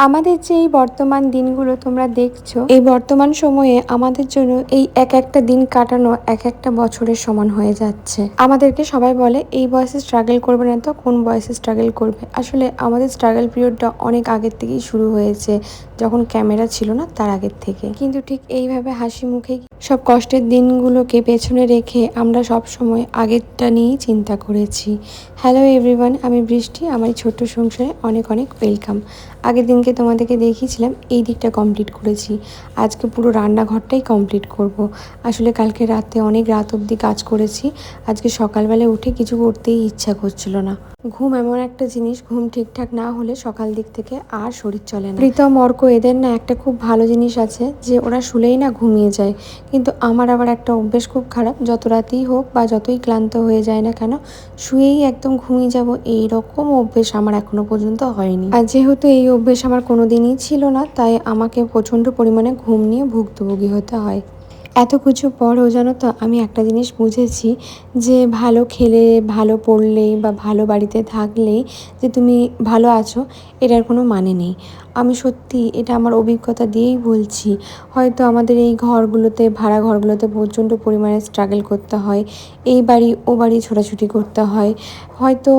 আমাদের যে এই বর্তমান দিনগুলো তোমরা দেখছো, এই বর্তমান সময়ে আমাদের জন্য এই এক একটা দিন কাটানো এক একটা বছরের সমান হয়ে যাচ্ছে। আমাদেরকে সবাই বলে এই বয়সে স্ট্রাগল করবে না তো কোন বয়সে স্ট্রাগল করবে। আসলে আমাদের স্ট্রাগল পিরিয়ডটা অনেক আগের থেকেই শুরু হয়েছে, যখন ক্যামেরা ছিল না তার আগের থেকে। কিন্তু ঠিক এইভাবে হাসি মুখে সব কষ্টের দিনগুলোকে পেছনে রেখে আমরা সব সময় আগেরটা নিয়েই চিন্তা করেছি। হ্যালো এভরিওয়ান, আমি বৃষ্টি, আমার ছোট্ট সংসারে অনেক অনেক ওয়েলকাম। আগের দিনকে তোমাদেরকে দেখিয়েছিলাম এই দিকটা কমপ্লিট করেছি, আজকে পুরো রান্নাঘরটাই কমপ্লিট করব। আসলে কালকে রাতে অনেক রাত অবধি কাজ করেছি, আজকে সকালবেলায় উঠে কিছু করতেই ইচ্ছা করছিল না। ঘুম এমন একটা জিনিস, ঘুম ঠিকঠাক না হলে সকাল দিক থেকে আর শরীর চলে না। প্রীতম অর্ক এদের না একটা খুব ভালো জিনিস আছে যে ওরা শুলেই না ঘুমিয়ে যায়, কিন্তু আমার আবার একটা অভ্যেস খুব খারাপ, যত রাতেই হোক বা যতই ক্লান্ত হয়ে যায় না কেন শুয়েই একদম ঘুমিয়ে যাব, এইরকম অভ্যেস আমার এখনো পর্যন্ত হয়নি। আর যেহেতু এই অভ্যেস আমার কোনোদিনই ছিল না, তাই আমাকে প্রচণ্ড পরিমাণে ঘুম নিয়ে ভুক্তভোগী হতে হয়। এত কিছু পরও জানো তো আমি একটা জিনিস বুঝেছি, যে ভালো খেলে, ভালো পড়লেই বা ভালো বাড়িতে থাকলেই যে তুমি ভালো আছো এটার কোনো মানে নেই। আমি সত্যি এটা আমার অভিজ্ঞতা দিয়েই বলছি। হয়তো আমাদের এই ঘরগুলোতে, ভাড়া ঘরগুলোতে প্রচণ্ড পরিমাণে স্ট্রাগল করতে হয়, এই বাড়ি ও বাড়ি ছোটাছুটি করতে হয়। হয়তো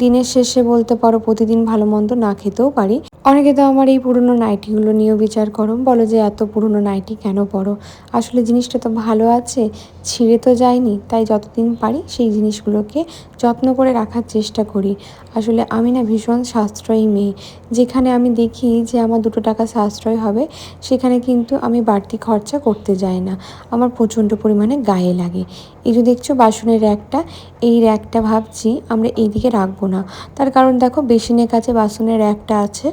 দিনের শেষে বলতে পারো প্রতিদিন ভালো মন্দ না খেতেও পারি। অনেকে তো আমার এই পুরনো নাইটিগুলো নিয়েও বিচার করো, বলো যে এত পুরনো নাইটি কেন পরো। আসলে জিনিসটা তো ভালো আছে, ছিঁড়ে তো যায়নি, তাই যতদিন পারি সেই জিনিসগুলোকে যত্ন করে রাখার চেষ্টা করি। আসলে আমি না ভীষণ সাশ্রয়ী মেয়ে, যেখানে আমি দেখি যে আমার 2 টাকা সাশ্রয় হবে সেখানে কিন্তু আমি বাড়তি খরচা করতে যাই না, আমার প্রচণ্ড পরিমাণে গায়ে লাগে। এই যে দেখছো বাসনের র্যাকটা, এই র্যাকটা ভাবছি আমরা এইদিকে রাখবো না, তার কারণ দেখো বেসিনের কাছে বাসনের র্যাকটা আছে।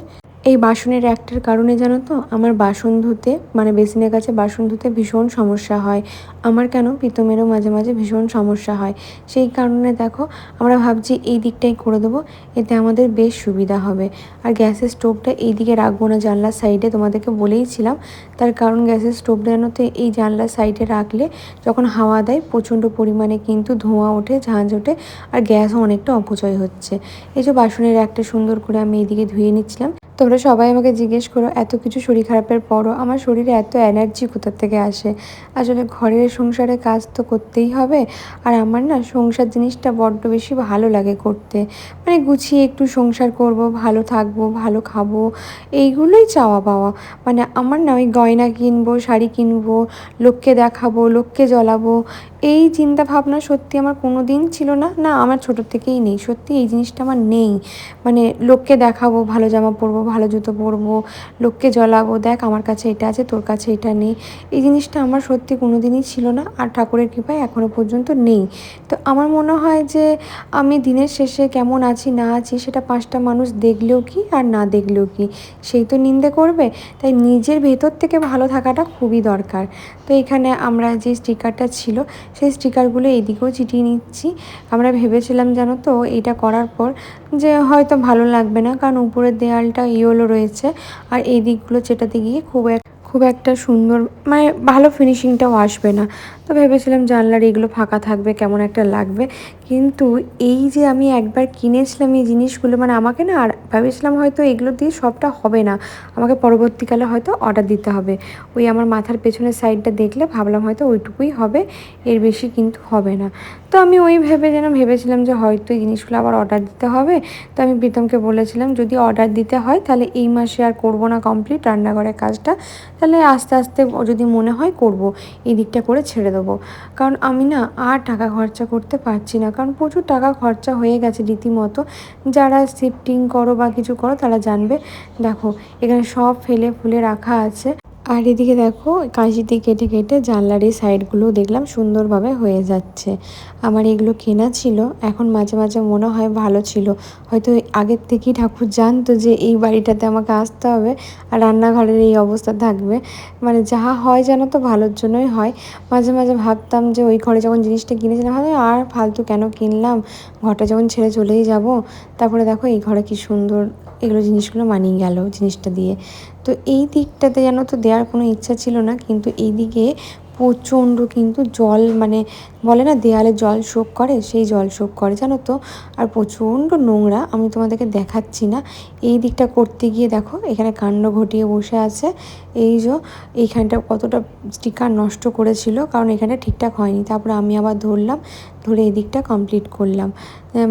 এই বাসনের র্যাকটার কারণে জানো তো আমার বাসন ধুতে, মানে বেসিনের কাছে বাসন ধুতে ভীষণ সমস্যা হয়। আমার কেন প্রীতমেরও মাঝে মাঝে ভীষণ সমস্যা হয়। সেই কারণে দেখো আমরা ভাবছি এই দিকটাই করে দেবো, এতে আমাদের বেশ সুবিধা হবে। আর গ্যাসের স্টোভটা এই দিকে রাখবো না, জানলার সাইডে, তোমাদেরকে বলেইছিলাম। তার কারণ গ্যাসের স্টোভটা জানো তো এই জানলার সাইডে রাখলে যখন হাওয়া দেয় প্রচণ্ড পরিমাণে কিন্তু ধোঁয়া ওঠে, ঝাঁঝ ওঠে, আর গ্যাসও অনেকটা অপচয় হচ্ছে। এই যে বাসনের র্যাকটা সুন্দর করে আমি এইদিকে ধুয়ে নিচ্ছিলাম। তোমরা সবাই আমাকে জিজ্ঞেস করো এত কিছু শরীর খারাপের পরও আমার শরীরে এত এনার্জি কোথা থেকে আসে। আসলে ঘরের সংসারে কাজ তো করতেই হবে, আর আমার না সংসার জিনিসটা বড্ড বেশি ভালো লাগে করতে। মানে গুছিয়ে একটু সংসার করব, ভালো থাকবো, ভালো খাবো, এইগুলোই চাওয়া পাওয়া। মানে আমার না ওই গয়না কিনবো, শাড়ি কিনবো, লোককে দেখাবো, লোককে জ্বলাবো, এই চিন্তা ভাবনা সত্যি আমার কোনো দিন ছিল না, না আমার ছোটো থেকেই নেই। সত্যি এই জিনিসটা আমার নেই। মানে লোককে দেখাবো, ভালো জামা পরবো, ভালো জুতো পরবো, লোককে জ্বলাবো, দেখ আমার কাছে এটা আছে তোর কাছে এটা নেই, এই জিনিসটা আমার সত্যি কোনো দিনই ছিল না, আর ঠাকুরের কৃপায় এখনও পর্যন্ত নেই। তো আমার মনে হয় যে আমি দিনের শেষে কেমন আছি না আছি সেটা 5টা মানুষ দেখলেও কি আর না দেখলেও কি, সেই তো নিন্দে করবে। তাই নিজের ভেতর থেকে ভালো থাকাটা খুবই দরকার। তো এখানে আমরা যে স্টিকারটা ছিল সেই স্টিকারগুলো এদিকেও চিটিয়ে নিচ্ছি। আমরা ভেবেছিলাম জানো তো এইটা করার পর যে হয়তো ভালো লাগবে না, কারণ উপরের দেয়ালটা ইয়েলো রয়েছে, আর এই দিকগুলো চেটাতে গিয়ে খুব একটা সুন্দর, মানে ভালো ফিনিশিংটাও আসবে না। তো ভেবেছিলাম জানলার এগুলো ফাঁকা থাকবে, কেমন একটা লাগবে। কিন্তু এই যে আমি একবার কিনেছিলাম এই জিনিসগুলো, মানে আমাকে না, আর ভেবেছিলাম হয়তো এগুলো দিয়ে সবটা হবে না, আমাকে পরবর্তীকালে হয়তো অর্ডার দিতে হবে। ওই আমার মাথার পেছনের সাইডটা দেখলে ভাবলাম হয়তো ওইটুকুই হবে, এর বেশি কিন্তু হবে না। তো আমি ওই ভেবেছিলাম যে হয়তো এই জিনিসগুলো আবার অর্ডার দিতে হবে। তো আমি প্রীতমকে বলেছিলাম যদি অর্ডার দিতে হয় তাহলে এই মাসে আর করব না কমপ্লিট রান্নাঘরের কাজটা, তাহলে আস্তে আস্তে যদি মনে হয় করব, এই দিকটা করে ছেড়ে দেবো। কারণ আমি না আর টাকা খরচা করতে পারছি না, কারণ প্রচুর টাকা খরচা হয়ে গেছে রীতিমতো। যারা শিফটিং করো বা কিছু করো তারা জানবে। দেখো এখানে সব ফেলে ফুলে রাখা আছে, আর এদিকে দেখো কাঁচি দিয়ে কেটে কেটে জানলার এই সাইডগুলো দেখলাম সুন্দরভাবে হয়ে যাচ্ছে। আমার এগুলো কেনা ছিল, এখন মাঝে মাঝে মনে হয় ভালো ছিল, হয়তো আগের থেকেই ঠাকুর জানতো যে এই বাড়িটাতে আমাকে আসতে হবে আর রান্নাঘরের এই অবস্থা থাকবে। মানে যাহা হয় যেন তো ভালোর জন্যই হয়। মাঝে মাঝে ভাবতাম যে ওই ঘরে যখন জিনিসটা কিনেছিলাম ভাবে আর ফালতু কেন কিনলাম, ঘরটা যখন ছেড়ে চলেই যাব। তারপরে দেখো এই ঘরে কি সুন্দর এগুলো জিনিসগুলো মানিয়ে গেল জিনিসটা দিয়ে। তো এই দিকটাতে যেন তো দেওয়ার কোনো ইচ্ছা ছিল না, কিন্তু এই দিকে প্রচণ্ড কিন্তু জল, মানে বলে না দেয়ালে জল শোক করে, সেই জল শোক করে জানো তো। আর প্রচণ্ড নোংরা, আমি তোমাদেরকে দেখাচ্ছি না। এই দিকটা করতে গিয়ে দেখো এখানে কাণ্ড ঘটিয়ে বসে আছে। এই যে এইখানটা কতটা স্টিকার নষ্ট করেছিল, কারণ এখানে ঠিকঠাক হয়নি। তারপরে আমি আবার ধরলাম, ধরে এই দিকটা কমপ্লিট করলাম।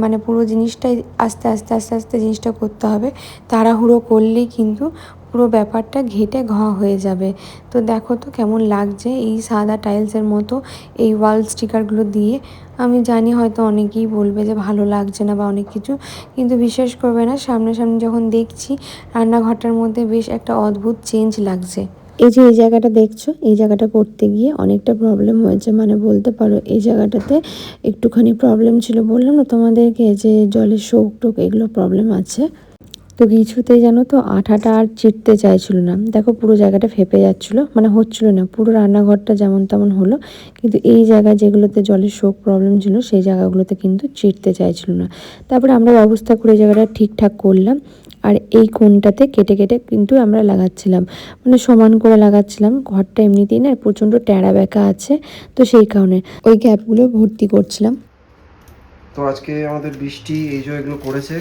মানে পুরো জিনিসটাই আস্তে আস্তে আস্তে আস্তে জিনিসটা করতে হবে। তাড়াহুড়ো করলেই কিন্তু পুরো ব্যাপারটা ঘেটে হয়ে যাবে। তো দেখো তো কেমন লাগছে এই সাদা টাইলসের মতো এই ওয়াল স্টিকারগুলো দিয়ে। আমি জানি হয়তো অনেকেই বলবে যে ভালো লাগছে না বা অনেক কিছু, কিন্তু বিশ্বাস করবে না, সামনাসামনি যখন দেখছি রান্নাঘরটার মধ্যে বেশ একটা অদ্ভুত চেঞ্জ লাগছে। এই যে এই জায়গাটা দেখছো, এই জায়গাটা করতে গিয়ে অনেকটা প্রবলেম হয়েছে, মানে বলতে পারো এই জায়গাটাতে একটুখানি প্রবলেম ছিল। বললাম না তোমাদেরকে যে জলের শোক টোক এগুলো প্রবলেম আছে। তো কিছুতেই জানো তো আঠাটা আর চিটতে চাইছিল না। দেখো পুরো জায়গাটা ফেপে যাচ্ছিলো, মানে হচ্ছিল না, পুরো রান্নাঘরটা যেমন তেমন হলো, কিন্তু এই জায়গায় যেগুলোতে জলের শোক প্রবলেম ছিল সেই জায়গাগুলোতে কিন্তু চিটতে চাইছিল না। তারপরে আমরা ব্যবস্থা করে এই জায়গাটা ঠিকঠাক করলাম। আর এই কোণটাতে কেটে কেটে কিন্তু আমরা লাগাচ্ছিলাম, মানে সমান করে লাগাচ্ছিলাম। ঘরটা এমনিতেই না প্রচণ্ড ট্যাড়া ব্যাকা আছে, তো সেই কারণে ওই গ্যাপগুলো ভর্তি করছিলাম। তো আজকে আমাদের বৃষ্টি এই যে এগুলো করেছে,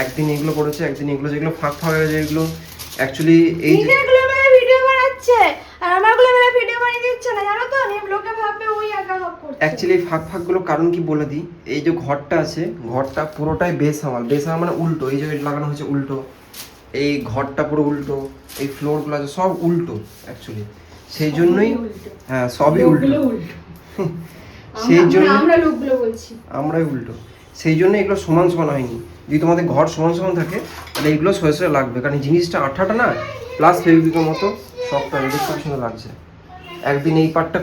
একদিন এগুলো করেছে, একদিন এগুলো, যেগুলো ফাঁক ফাঁক হয়ে যায় এগুলো অ্যাকচুয়ালি এই যে ভিডিও বানাচ্ছে আর আমারগুলো ভিডিও বানিয়ে দিচ্ছে না, জানো তো। লোকে ভাববে ওই একা সব করছে। অ্যাকচুয়ালি ফাঁক ফাঁকগুলো কারণ কি বলে দিই। এই যে ঘরটা আছে, ঘরটা পুরোটাই বেসামাল। বেসামাল মানে উল্টো, এই যে লাগানো হয়েছে উল্টো, এই ঘরটা পুরো উল্টো, এই ফ্লোরগুলো আছে সব উল্টো অ্যাকচুয়ালি। সেই জন্যই হ্যাঁ সবই উল্টো সেই জন্য আমরাই উল্টো। সেই জন্য এগুলো সমান সমান হয়নি। যদি তোমাদের ঘর সমান সমান থাকে তাহলে এগুলো সরে সরে লাগবে, কারণ জিনিসটা আঠাটা না প্লাস ফেভিকুইকের মতো সফট দেখতে খুব সুন্দর লাগছে। একদিন এই পার্টটা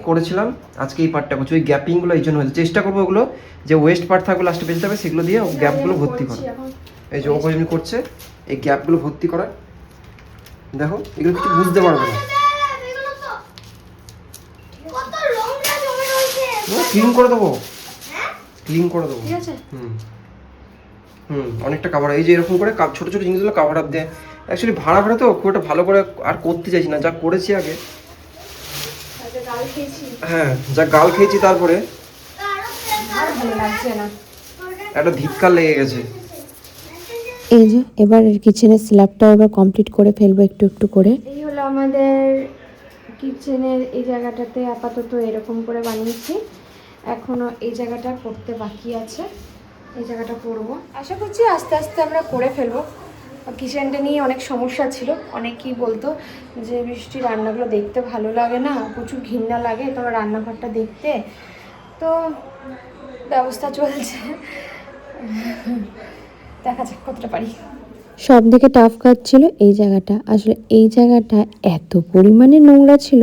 করেছিলাম, আজকে এই পার্টটা করছি। ওই গ্যাপিংগুলো এই জন্য হয়েছে। চেষ্টা করবো ওগুলো যে ওয়েস্ট পার্ট থাকবে লাস্টে বেঁচে যাবে, সেগুলো দিয়ে গ্যাপগুলো ভর্তি করা। এই যে ওপোজিট করছে এই গ্যাপগুলো ভর্তি করা। দেখো এগুলো কিছু বুঝতে পারবে না, ক্লিন করে দেবো, ক্লিন করে দেবো। অনেকটা কাভার। এই যে এরকম করে ছোটো ছোটো জিনিসগুলো কাভার আপ দেয়। অ্যাকচুয়ালি ভাড়া তো খুব একটা ভালো করে আর করতে চাইছি না, যা করেছি আগে। হ্যাঁ যা গাল খেয়েছি, তারপরে একটা ধিক্কার লেগে গেছে। এই যে এবার কিচেনের স্ল্যাবটা এবার কমপ্লিট করে ফেলবো একটু একটু করে। এই হলো আমাদের কিচেনের এই জায়গাটাতে আপাতত এরকম করে বানিয়েছি। এখনো এই জায়গাটা করতে বাকি আছে, এই জায়গাটা করবো। আশা করছি আস্তে আস্তে আমরা করে ফেলবো। কিচেনটা নিয়ে অনেক সমস্যা ছিল, অনেকেই বলতো যে বৃষ্টি রান্নাগুলো দেখতে ভালো লাগে না, প্রচুর ঘৃণা লাগে তোমার রান্নাঘরটা দেখতে। তো ব্যবস্থা চলছে, দেখা যাক কতটা পারি। সব থেকে টাফ কাজ ছিল এই জায়গাটা। আসলে এই জায়গাটা এত পরিমাণে নোংরা ছিল,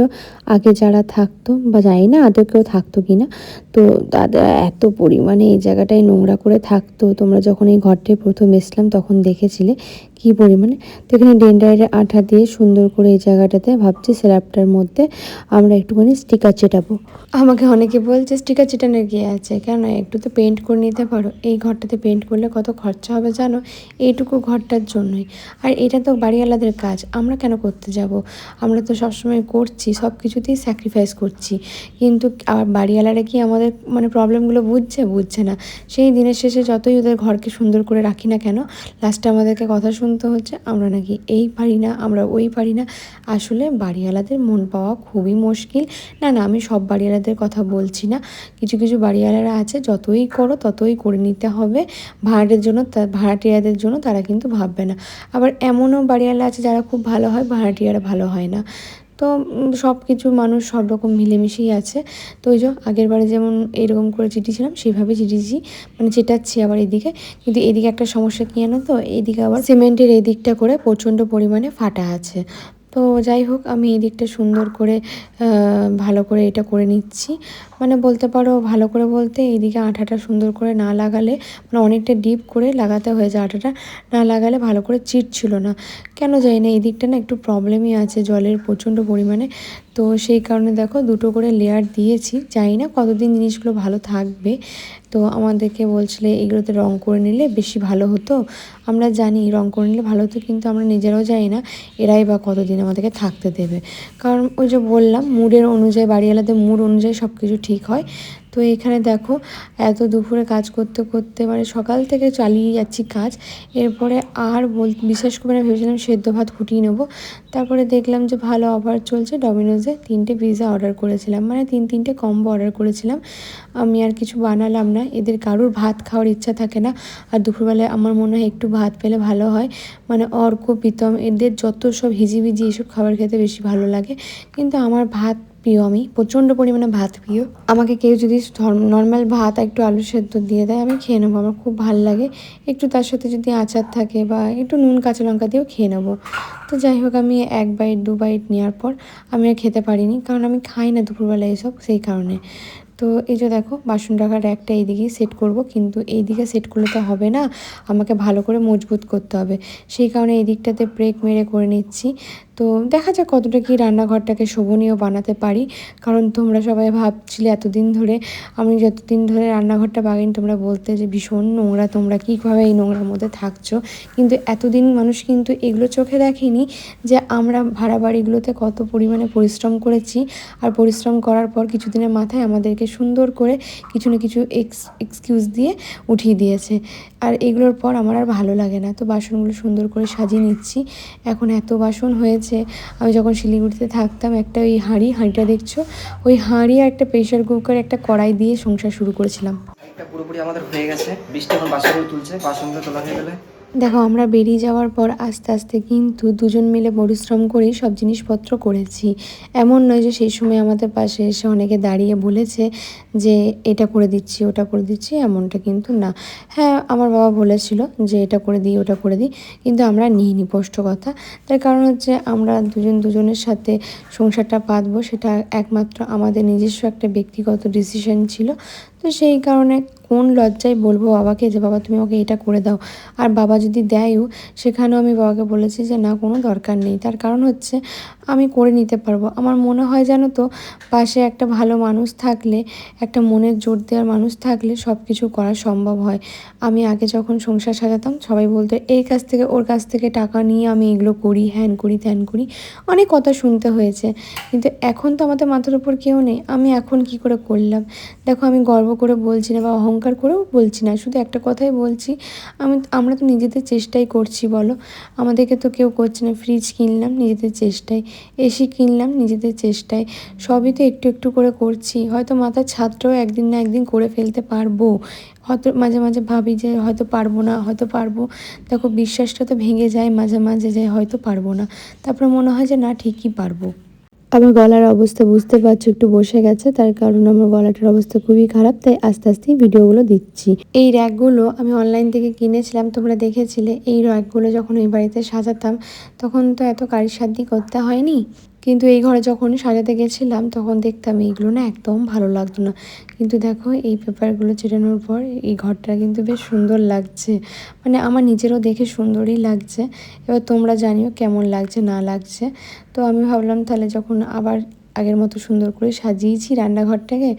আগে যারা থাকতো বা জানি না আদৌ কেউ থাকতো কি না, তো দাদা এত পরিমাণে এই জায়গাটায় নোংরা করে থাকতো। তোমরা যখন এই ঘরটায় প্রথম এসলাম তখন দেখেছিলে কী পরিমাণে। তো এখানে ডেন্ডারের আঠা দিয়ে সুন্দর করে এই জায়গাটাতে ভাবছি স্ল্যাবটার মধ্যে আমরা একটুখানি স্টিকার চেটাবো। আমাকে অনেকে বলছে স্টিকার চেটানোর কি আছে, কেন একটু তো পেন্ট করে নিতে পারো। এই ঘরটাতে পেন্ট করলে কত খরচা হবে জানো, এইটুকু ঘরটার জন্যই। আর এটা তো বাড়িওয়ালাদের কাজ, আমরা কেন করতে যাব? আমরা তো সবসময় করছি, সব কিছুতেই স্যাক্রিফাইস করছি, কিন্তু আর বাড়িওয়ালারা কি আমাদের মানে প্রবলেমগুলো বুঝছে না। সেই দিনের শেষে যতই ওদের ঘরকে সুন্দর করে রাখি না কেন, লাস্টে আমাদেরকে কথা শুনতে হচ্ছে আমরা নাকি এই পারি না, আমরা ওই পারি না। আসলে বাড়িওয়ালাদের মন পাওয়া খুবই মুশকিল। না না, আমি সব বাড়িওয়ালাদের কথা বলছি না, কিছু কিছু বাড়িওয়ালারা আছে যতই করো ততই করে নিতে হবে ভাড়াটিয়াদের জন্য তারা কিন্তু ভাববে না। আবার এমনও বাড়িওয়ালা আছে যারা খুব ভালো হয়, ভাড়াটিয়ারা ভালো হয় না। তো সব কিছু মানুষ সব রকম মিলেমিশেই আছে। তো ওই যে আগের বারে যেমন এরকম করে চিটিছিলাম সেইভাবে চিটিছি, মানে চেটাচ্ছি আবার এদিকে। কিন্তু এদিকে একটা সমস্যা কী জানো তো, এদিকে আবার সিমেন্টের এই দিকটা করে প্রচণ্ড পরিমাণে ফাটা আছে। তো যাই হোক, আমি এই দিকটা সুন্দর করে ভালো করে এটা করে নিচ্ছি। মানে বলতে পারো ভালো করে বলতে এইদিকে আঠাটা সুন্দর করে না লাগালে, মানে অনেকটা ডিপ করে লাগাতে হয়েছে, আঠাটা না লাগালে ভালো করে চিটছিল না, কেন জানি না এই দিকটা না একটু প্রবলেমই আছে জলের প্রচণ্ড পরিমাণে। তো সেই কারণে দেখো দুটো করে লেয়ার দিয়েছি, জানি না কতদিন জিনিসগুলো ভালো থাকবে। তো আমাদেরকে বলছিলে এগুলোতে রং করে নিলে বেশি ভালো হতো, আমরা জানি রং করে নিলে ভালো হতো, কিন্তু আমরা নিজেরাও জানি না এরাই বা কতদিন আমাদেরকে থাকতে দেবে। কারণ ওই যে বললাম মুডের অনুযায়ী, বাড়িওয়ালাদের মুড অনুযায়ী সব কিছু ঠিক হয়। তো এখানে দেখো এত দুপুরে কাজ করতে করতে মানে সকাল থেকে চালিয়ে যাচ্ছি কাজ, এরপরে আর বিশেষ করে আমি ভেবেছিলাম সেদ্ধ ভাত ফুটিয়ে নেবো, তারপরে দেখলাম যে ভালো অফার চলছে, ডমিনোজে 3টে পিৎজা অর্ডার করেছিলাম, মানে 3টে কম্বো অর্ডার করেছিলাম। আমি আর কিছু বানালাম না, এদের কারোর ভাত খাওয়ার ইচ্ছা থাকে না, আর দুপুরবেলায় আমার মনে হয় একটু ভাত পেলে ভালো হয়। মানে অর্ক প্রীতম এদের যত সব হিজিবিজি এসব খাবার খেতে বেশি ভালো লাগে, কিন্তু আমার ভাত প্রিয়, আমি প্রচণ্ড পরিমাণে ভাত প্রিয়। আমাকে কেউ যদি নর্মাল ভাত একটু আলু সেদ্ধ দিয়ে দেয় আমি খেয়ে নেবো, আমার খুব ভালো লাগে। একটু তার সাথে যদি আচার থাকে বা একটু নুন কাঁচা লঙ্কা দিয়েও খেয়ে নেবো। তো যাই হোক আমি 1 বাইট 2 বাইট নেওয়ার পর আমি আর খেতে পারিনি, কারণ আমি খাই না দুপুরবেলা এসব, সেই কারণে। তো এই যে দেখো বাসন রাখার একটা এইদিকেই সেট করব, কিন্তু এই দিকে সেট করলে তো হবে না, আমাকে ভালো করে মজবুত করতে হবে, সেই কারণে এই দিকটাতে ব্রেক মেরে করে নিচ্ছি। তো দেখা যাক কতটা কি রান্নাঘরটাকে শোভনীয় বানাতে পারি। কারণ তোমরা সবাই ভাবছিলে এতদিন ধরে, আমি যতদিন ধরে রান্নাঘরটা বাগাইনি তোমরা বলতে যে ভীষণ নোংরা, তোমরা কীভাবে এই নোংরার মধ্যে থাকছো। কিন্তু এতদিন মানুষ কিন্তু এগুলো চোখে দেখেনি যে আমরা ভাড়া বাড়িগুলোতে কত পরিমাণে পরিশ্রম করেছি, আর পরিশ্রম করার পর কিছুদিনের মাথায় আমাদেরকে সুন্দর করে কিছু না কিছু এক্সকিউজ দিয়ে উঠিয়ে দিয়েছে। আর এগুলোর পর আমার আর ভালো লাগে না। তো বাসনগুলো সুন্দর করে সাজিয়ে নিচ্ছি। এখন এত বাসন হয়েছে, আমি যখন শিলিগুড়িতে থাকতাম একটা ওই হাঁড়িটা দেখছো, ওই হাঁড়ি আর একটা প্রেশার কুকার একটা কড়াই দিয়ে সংসার শুরু করেছিলাম। একটা পুরোপুরি আমাদের হয়ে গেছে, বৃষ্টি এখন বাসনগুলো তুলছে, বাসনগুলো তোলা হয়ে গেলে দেখো আমরা বেরিয়ে যাওয়ার পর আস্তে আস্তে কিন্তু দুজন মিলে পরিশ্রম করেই সব জিনিসপত্র করেছি। এমন নয় যে সেই সময় আমাদের পাশে এসে অনেকে দাঁড়িয়ে বলেছে যে এটা করে দিচ্ছি ওটা করে দিচ্ছি, এমনটা কিন্তু না। হ্যাঁ আমার বাবা বলেছিল যে এটা করে দিই ওটা করে দিই, কিন্তু আমরা নিইনি স্পষ্ট কথা। তার কারণ হচ্ছে আমরা দুজনের সাথে সংসারটা পাতবো, সেটা একমাত্র আমাদের নিজস্ব একটা ব্যক্তিগত ডিসিশন ছিল। তো সেই কারণে কোন লজ্জায় বলবো বাবাকে যে বাবা তুমি আমাকে এটা করে দাও, আর বাবা যদি দেয়ও সেখানেও আমি বাবাকে বলেছি যে না কোনো দরকার নেই। তার কারণ হচ্ছে আমি করে নিতে পারবো। আমার মনে হয় জানো তো, পাশে একটা ভালো মানুষ থাকলে, একটা মনের জোর দেওয়ার মানুষ থাকলে সব কিছু করা সম্ভব হয়। আমি আগে যখন সংসার সাজাতাম সবাই বলতো এই কাছ থেকে ওর কাছ থেকে টাকা নিয়ে আমি এগুলো করি, হ্যান করি ত্যান করি, অনেক কথা শুনতে হয়েছে। কিন্তু এখন তো আমাদের মাথার উপর কেউ নেই, আমি এখন কি করে করলাম। দেখো আমি গর্ব করে বলছি না বা অহংকার করেও বলছি না, শুধু একটা কথাই বলছি, আমরা তো নিজেদের চেষ্টাই করছি বলো, আমাদেরকে তো কেউ করছে না। ফ্রিজ কিনলাম নিজেদের চেষ্টায়, এসি কিনলাম নিজেদের চেষ্টায়, সবই তো একটু একটু করে করছি। হয়তো মাথার ছাদটাও একদিন না একদিন করে ফেলতে পারবো, হয়তো মাঝে মাঝে ভাবি যে হয়তো পারবো না, হয়তো পারবো। দেখো বিশ্বাসটা তো ভেঙে যায় মাঝে মাঝে যে হয়তো পারবো না, তারপরে মনে হয় যে না ঠিকই পারবো। আমার গলার অবস্থা বুঝতে পারছো একটু বসে গেছে, তার কারণ আমার গলাটার অবস্থা খুবই খারাপ, তাই আস্তে আস্তেই ভিডিওগুলো দিচ্ছি। এই র্যাকগুলো আমি অনলাইন থেকে কিনেছিলাম, তোমরা দেখেছিলে। এই র্যাকগুলো যখন এই বাড়িতে সাজাতাম তখন তো এত কারিসাধ্য করতে হয়নি, কিন্তু এই ঘরে যখন সাজাতে গেছিলাম তখন দেখতাম এইগুলো না একদম ভালো লাগতো না। কিন্তু দেখো এই পেপারগুলো চেটানোর পর এই ঘরটা কিন্তু বেশ সুন্দর লাগছে, মানে আমার নিজেরও দেখে সুন্দরই লাগছে। এবার তোমরা জানিও কেমন লাগছে না লাগছে। তো আমি ভাবলাম তাহলে যখন আবার আগের মতো সুন্দর করে সাজিয়েছি রান্নাঘরটাকে,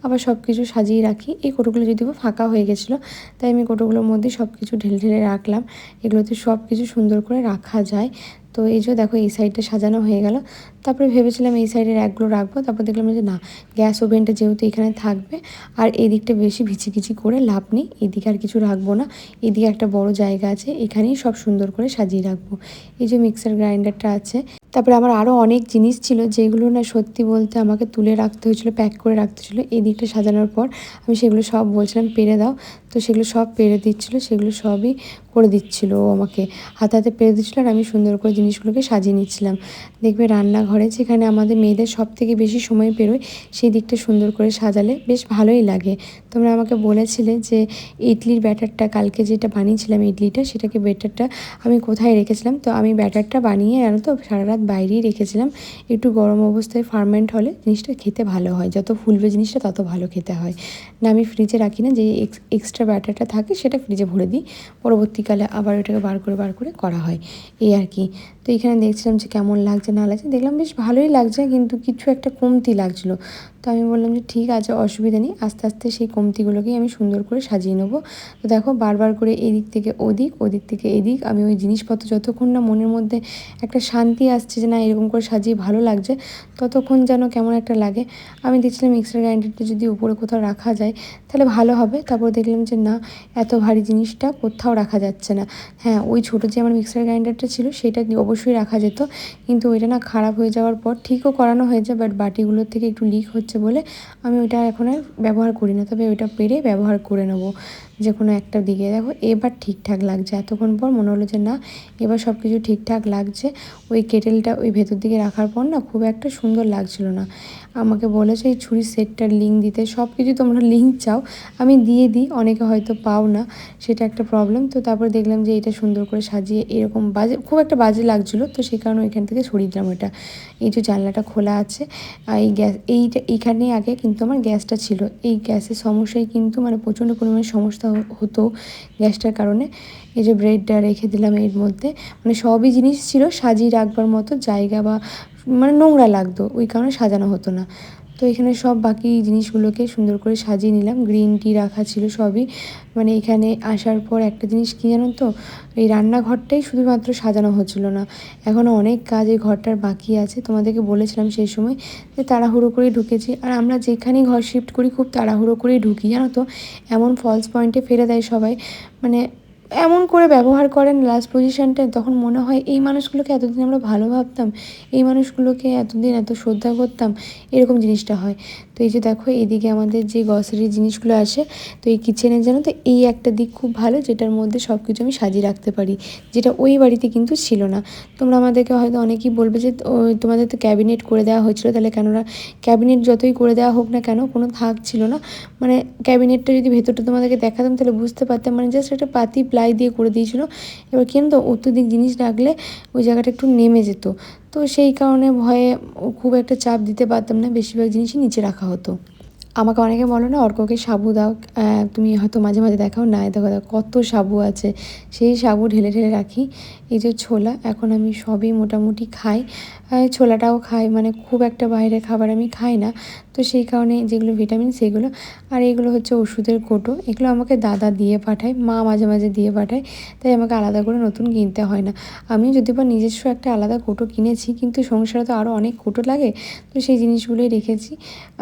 আবার সব কিছু সাজিয়ে রাখি। এই কোটোগুলো যদিও ফাঁকা হয়ে গেছিলো, তাই আমি কোটোগুলোর মধ্যে সব কিছু ঢেলে ঢেলে রাখলাম, এগুলোতে সব কিছু সুন্দর করে রাখা যায়। তো এই যে দেখো এই সাইডটা সাজানো হয়ে গেল। তারপরে ভেবেছিলাম এই সাইডের র্যাকগুলো রাখবো, তারপর দেখলাম যে না, গ্যাস ওভেনটা যেহেতু এখানে থাকবে আর এই দিকটা বেশি ভিচিকিচি করে লাভ নেই, এদিকে আর কিছু রাখবো না। এদিকে একটা বড় জায়গা আছে, এখানেই সব সুন্দর করে সাজিয়ে রাখবো। এই যে মিক্সার গ্রাইন্ডারটা আছে, তারপরে আমার আরও অনেক জিনিস ছিল যেগুলো না সত্যি বলতে আমাকে তুলে রাখতে হয়েছিলো, প্যাক করে রাখতে হয়েছিলো। এই দিকটা সাজানোর পর আমি সেগুলো সব বলছিলাম পেরে দাও, তো সেগুলো সব পেরে দিচ্ছিলো, সেগুলো সবই করে দিচ্ছিলো ও আমাকে হাতে হাতে পেরে দিচ্ছিলো, আর আমি সুন্দর করে জিনিসগুলোকে সাজিয়ে নিচ্ছিলাম। দেখবে রান্নাঘরে যেখানে আমাদের মেয়েদের সব থেকে বেশি সময় পেরোয়, সেই দিকটা সুন্দর করে সাজালে বেশ ভালোই লাগে। তোমরা আমাকে বলেছিলে যে ইডলির ব্যাটারটা কালকে যেটা বানিয়েছিলাম ইডলিটা, সেটাকে ব্যাটারটা আমি কোথায় রেখেছিলাম। তো আমি ব্যাটারটা বানিয়ে জানো তো সারা রাত বাইরেই রেখেছিলাম, একটু গরম অবস্থায় ফার্মেন্ট হলে জিনিসটা খেতে ভালো হয়, যত ফুলবে জিনিসটা তত ভালো খেতে হয়। না আমি ফ্রিজে রাখি না, যে এক্সট্রা ব্যাটারটা থাকে সেটা ফ্রিজে ভরে দিই, পরবর্তীকালে আবার ওটাকে বার করে করা হয়, এই আর কি। তো এখানে দেখছিলাম যে কেমন লাগছে না লাগছে, দেখলাম বেশ ভালোই লাগছে, কিন্তু কিছু একটা কমতি লাগছিলো। তো আমি বললাম যে ঠিক আছে, অসুবিধা নেই, আস্তে আস্তে সেই কমতিগুলোকেই আমি সুন্দর করে সাজিয়ে নেবো। তো দেখো বারবার করে এদিক থেকে ওদিক, ওদিক থেকে এদিক, আমি ওই জিনিসপত্র যতক্ষণ না মনের মধ্যে একটা শান্তি আসছে যে না এরকম করে সাজিয়ে ভালো লাগছে, ততক্ষণ যেন কেমন একটা লাগে। আমি দেখছিলাম মিক্সার গ্রাইন্ডারটা যদি উপরে কোথাও রাখা যায় তাহলে ভালো হবে। তারপর দেখলাম যে না, এত ভারী জিনিসটা কোথাও রাখা যাচ্ছে না। হ্যাঁ, ওই ছোটো যে আমার মিক্সার গ্রাইন্ডারটা ছিল সেটা অবশ্যই রাখা যেত, কিন্তু ওইটা না খারাপ হয়ে যাওয়ার পর ঠিকও করানো হয়েছে, বাট বাটিগুলোর থেকে একটু লিক হচ্ছে বলে আমি ওইটা এখন আর ব্যবহার করি না। তবে ওইটা পেরে ব্যবহার করে নেবো যে কোনো একটা দিকে। দেখো এবার ঠিকঠাক লাগছে, এতক্ষণ পর মনে হলো যে না এবার সব কিছু ঠিকঠাক লাগছে। ওই কেটেলটা ওই ভেতর দিকে রাখার পর না খুব একটা সুন্দর লাগছিল না। আমাকে বলেছে এই ছুরির সেটটার লিঙ্ক দিতে, সব কিছু তোমরা লিঙ্ক চাও, আমি দিয়ে দিই, অনেকে হয়তো পাও না, সেটা একটা প্রবলেম। তো তারপর দেখলাম যে এটা সুন্দর করে সাজিয়ে এরকম বাজে, খুব একটা বাজে লাগছিলো, তো সেই কারণে ওইখান থেকে সরিয়ে দিলাম ওটা। এই যে জানলাটা খোলা আছে, এই গ্যাস এইখানেই আগে কিন্তু আমার গ্যাসটা ছিল, এই গ্যাসের সমস্যায় কিন্তু মানে প্রচণ্ড পরিমাণে সমস্যা হতো গ্যাসটার কারণে। এই যে ব্রেডটা রেখে দিলাম এর মধ্যে, মানে সবই জিনিস ছিল সাজিয়ে রাখবার মতো জায়গা, বা মানে নোংরা লাগতো ওই কারণে সাজানো হতো না। তো এখানে সব বাকি জিনিসগুলোকে সুন্দর করে সাজিয়ে নিলাম, গ্রিন টি রাখা ছিল সবই। মানে এখানে আসার পর একটা জিনিস কী জানো তো, এই রান্নাঘরটাই শুধুমাত্র সাজানো হচ্ছিল না, এখনও অনেক কাজ এই ঘরটার বাকি আছে। তোমাদেরকে বলেছিলাম সেই সময় যে তাড়াহুড়ো করে ঢুকেছি, আর আমরা যেখানেই ঘর শিফট করি খুব তাড়াহুড়ো করেই ঢুকি জানো তো, এমন ফলস পয়েন্টে ফেলে দেয় সবাই, মানে এমন করে ব্যবহার করেন লাস্ট পজিশনটায়, তখন মনে হয় এই মানুষগুলোকে এতদিন আমরা ভালো ভাবতাম, এই মানুষগুলোকে এতদিন এত শ্রদ্ধা করতাম, এরকম জিনিসটা হয়। তো এই যে দেখো এইদিকে আমাদের যে গ্রসারি জিনিসগুলো আসে, তো এই কিচেনের জানো তো এই একটা দিক খুব ভালো, যেটার মধ্যে সব কিছু আমি সাজিয়ে রাখতে পারি, যেটা ওই বাড়িতে কিন্তু ছিল না। তোমরা আমাদেরকে হয়তো অনেকেই বলবে যে তোমাদের তো ক্যাবিনেট করে দেওয়া হয়েছিলো, তাহলে কেননা ক্যাবিনেট যতই করে দেওয়া হোক না কেন কোনো থাক ছিল না। মানে ক্যাবিনেটটা যদি ভেতরটা তোমাদেরকে দেখাতাম তাহলে বুঝতে পারতাম, মানে জাস্ট একটা পাতি প্লাই দিয়ে করে দিয়েছিলো। এবার কিন্তু অত্যধিক জিনিস রাখলে ওই জায়গাটা একটু নেমে যেত, তো সেই কারণে ভয়ে খুব একটা চাপ দিতে পারতাম না, বেশিরভাগ জিনিসই নিচে রাখা হতো। আমাকে অনেকে বলো না অর্ককে সাবু দাও, তুমি হয়তো মাঝে মাঝে দেখাও না, দেখো দেখো কত সাবু আছে, সেই সাবু ঢেলে ঢেলে রাখি। এই যে ছোলা, এখন আমি সবই মোটামুটি খাই, ছোলাটাও খাই, মানে খুব একটা বাইরের খাবার আমি খাই না, তো সেই কারণে যেগুলো ভিটামিন সেগুলো। আর এগুলো হচ্ছে ওষুধের কৌটো, এগুলো আমাকে দাদা দিয়ে পাঠায়, মা মাঝে মাঝে দিয়ে পাঠায়, তাই আমাকে আলাদা করে নতুন কিনতে হয় না। আমি যদি বা নিজস্ব একটা আলাদা কৌটো কিনেছি, কিন্তু সংসারে তো আরও অনেক কৌটো লাগে, তো সেই জিনিসগুলোই রেখেছি।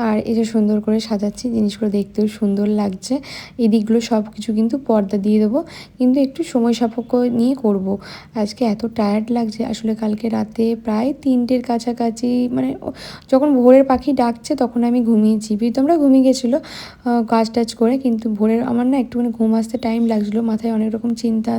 আর এই যে সুন্দর করে সাজাচ্ছি, জিনিসগুলো দেখতেও সুন্দর লাগছে। এই দিকগুলো সব কিছু কিন্তু পর্দা দিয়ে দেবো, কিন্তু একটু সময় সাপেক্ষ নিয়ে করব। আজকে এত টায়ার্ড লাগছে, আসলে কালকে রাতে প্রায় 3টের কাছাকাছি, মানে যখন ভোরের পাখি ডাকছে তখন আমি ঘুমিয়েছি, প্রীতমরা ঘুমিয়ে গেছিলো কাজ টাজ করে, কিন্তু ভোরের আমার না একটুখানি ঘুম আসতে টাইম লাগছিলো, মাথায় অনেক রকম চিন্তা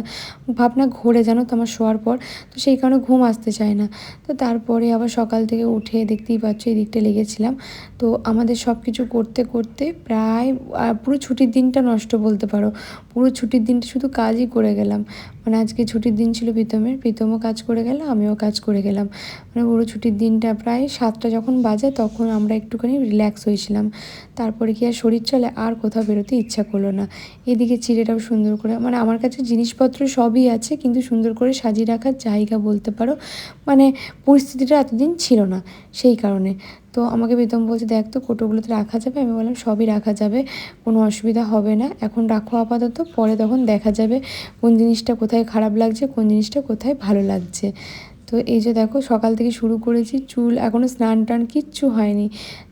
ভাবনা ঘোরে জানো তো আমার শোয়ার পর, তো সেই কারণে ঘুম আসতে চায় না। তো তারপরে আবার সকাল থেকে উঠে দেখতেই পাচ্ছ এই দিকটা লেগেছিলাম। তো আমাদের সব কিছু করতে করতে প্রায় পুরো ছুটির দিনটা নষ্ট বলতে পারো, পুরো ছুটির দিনটা শুধু কাজই করে গেলাম। মানে আজকে ছুটির দিন ছিল প্রীতমও কাজ করে গেল, আমিও কাজ করে গেলাম। মানে পুরো ছুটির দিনটা প্রায় 7টা যখন বাজে তখন আমরা একটুখানি রিল্যাক্স হয়েছিলাম, তারপরে কি আর শরীর চলে, আর কোথাও বেরোতে ইচ্ছা করলো না। এদিকে চিড়েটাও সুন্দর করে, মানে আমার কাছে জিনিসপত্র সবই আছে, কিন্তু সুন্দর করে সাজিয়ে রাখার জায়গা বলতে পারো, মানে পরিস্থিতিটা এতদিন ছিল না, সেই কারণে। তো আমাকে প্রীতম বলছে দেখ তো কৌটোগুলোতে রাখা যাবে, আমি বললাম সবই রাখা যাবে, কোনো অসুবিধা হবে না, এখন রাখো আপাতত, পরে তখন দেখা যাবে কোন জিনিসটা কোথায় খারাপ লাগছে, কোন জিনিসটা কোথায় ভালো লাগছে। তো এই যে দেখো সকাল থেকে শুরু করেছি, চুল এখনও স্নান টান কিচ্ছু হয়নি,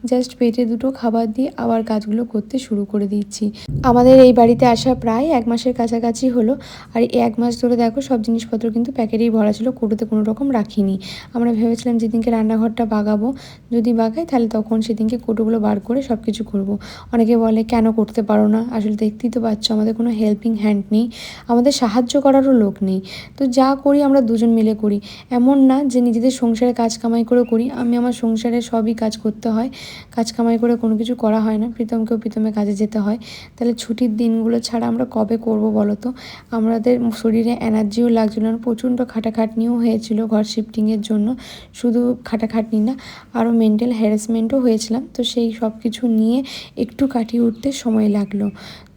জাস্ট পেটে দুটো খাবার দিয়ে আবার কাজগুলো করতে শুরু করে দিচ্ছি। আমাদের এই বাড়িতে আসা প্রায় 1 মাসের কাছাকাছি হলো, আর এই 1 মাস ধরে দেখো সব জিনিসপত্র কিন্তু প্যাকেটেই ভরা ছিল, কৌটোতে কোনো রকম রাখিনি। আমরা ভেবেছিলাম যেদিনকে রান্নাঘরটা বাগাবো, যদি বাগাই তাহলে তখন সেদিনকে কৌটোগুলো বার করে সব কিছু করবো। অনেকে বলে কেন করতে পারো না, আসলে দেখতেই তো পাচ্ছ আমাদের কোনো হেল্পিং হ্যান্ড নেই, আমাদের সাহায্য করারও লোক নেই। তো যা করি আমরা দুজন মিলে করি, এমন না যে নিজেদের সংসারে কাজ কামাই করে করি। আমি আমার সংসারে সবই কাজ করতে হয়, কাজ কামাই করে কোনো কিছু করা হয় না। প্রীতমকেও প্রীতমে কাজে যেতে হয়, তাহলে ছুটির দিনগুলো ছাড়া আমরা কবে করব বলো তো। আমাদের শরীরে এনার্জিও লাগছিল না, প্রচণ্ড খাটাখাটনিও হয়েছিল ঘর শিফটিংয়ের জন্য। শুধু খাটাখাটনি না, আরও মেন্টাল হ্যারাসমেন্টও হয়েছিলাম। তো সেই সব কিছু নিয়ে একটু কাটিয়ে উঠতে সময় লাগলো।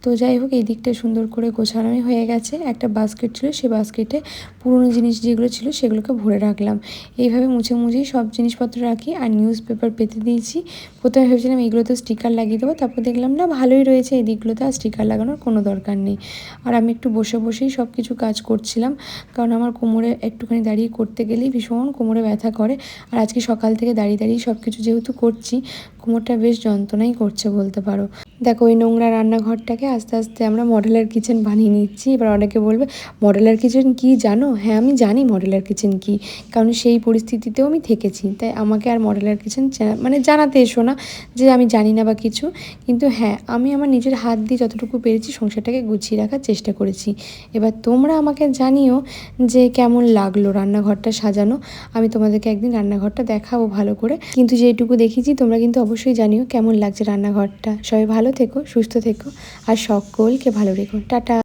তো যাই হোক, এই দিকটা সুন্দর করে গোছানোই হয়ে গেছে। একটা বাস্কেট ছিল, সেই বাস্কেটে পুরনো জিনিস যেগুলো ছিল সেগুলোকে ভরে রাখলাম। এইভাবে মুছে মুছেই সব জিনিসপত্র রাখি, আর নিউজ পেপার পেতে দিয়েছি। প্রথমে ভেবেছিলাম এইগুলোতে স্টিকার লাগিয়ে দেবো, তারপর দেখলাম না ভালোই রয়েছে, এই দিকগুলোতে আর স্টিকার লাগানোর কোনো দরকার নেই। আর আমি একটু বসে বসেই সব কিছু কাজ করছিলাম, কারণ আমার কোমরে একটুখানি দাঁড়িয়ে করতে গেলেই ভীষণ কোমরে ব্যথা করে। আর আজকে সকাল থেকে দাঁড়িয়ে দাঁড়িয়ে সব কিছু যেহেতু করছি, কোমরটা বেশ যন্ত্রণাই করছে বলতে পারো। দেখো ওই নোংরা রান্নাঘরটাকে আস্তে আস্তে আমরা মডেলার কিচেন বানিয়ে নিচ্ছি। এবার অনেকে বলবে মডেলার কিচেন কি জানো? হ্যাঁ, আমি জানি মডেলার কিচেন কি, কারণ সেই পরিস্থিতিতেও আমি থেকেছি। তাই আমাকে আর মডেলার কিচেন মানে জানাতে এসো না যে আমি জানি না বা কিছু। কিন্তু হ্যাঁ, আমি আমার নিজের হাত দিয়ে যতটুকু পেরেছি সংসারটাকে গুছিয়ে রাখার চেষ্টা করেছি। এবার তোমরা আমাকে জানিও যে কেমন লাগলো রান্নাঘরটা সাজানো। আমি তোমাদেরকে একদিন রান্নাঘরটা দেখাবো ভালো করে, কিন্তু যেটুকু দেখেছি তোমরা কিন্তু অবশ্যই জানিও কেমন লাগছে রান্নাঘরটা। সবাই ভালো থেকো, সুস্থ থেকো, আর সকলকে ভালো রেখো। টাটা।